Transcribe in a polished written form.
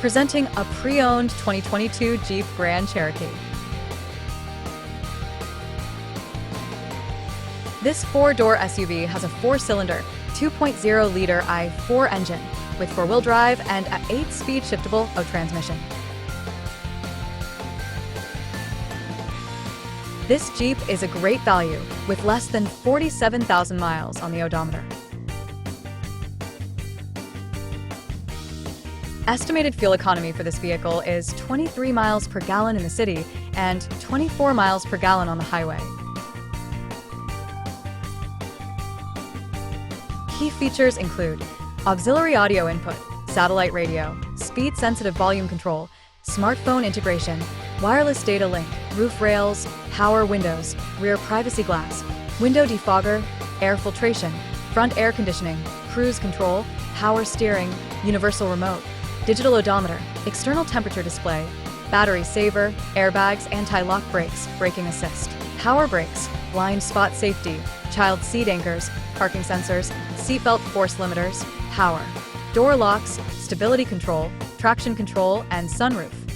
Presenting a pre-owned 2022 Jeep Grand Cherokee. This four-door SUV has a four-cylinder, 2.0-liter i4 engine with four-wheel drive and an 8-speed shiftable transmission. This Jeep is a great value with less than 47,000 miles on the odometer. Estimated fuel economy for this vehicle is 23 miles per gallon in the city and 24 miles per gallon on the highway. Key features include auxiliary audio input, satellite radio, speed-sensitive volume control, smartphone integration, wireless data link, roof rails, power windows, rear privacy glass, window defogger, air filtration, front air conditioning, cruise control, power steering, universal remote, digital odometer, external temperature display, battery saver, airbags, anti-lock brakes, braking assist, power brakes, blind spot safety, child seat anchors, parking sensors, seatbelt force limiters, power, door locks, stability control, traction control, and sunroof.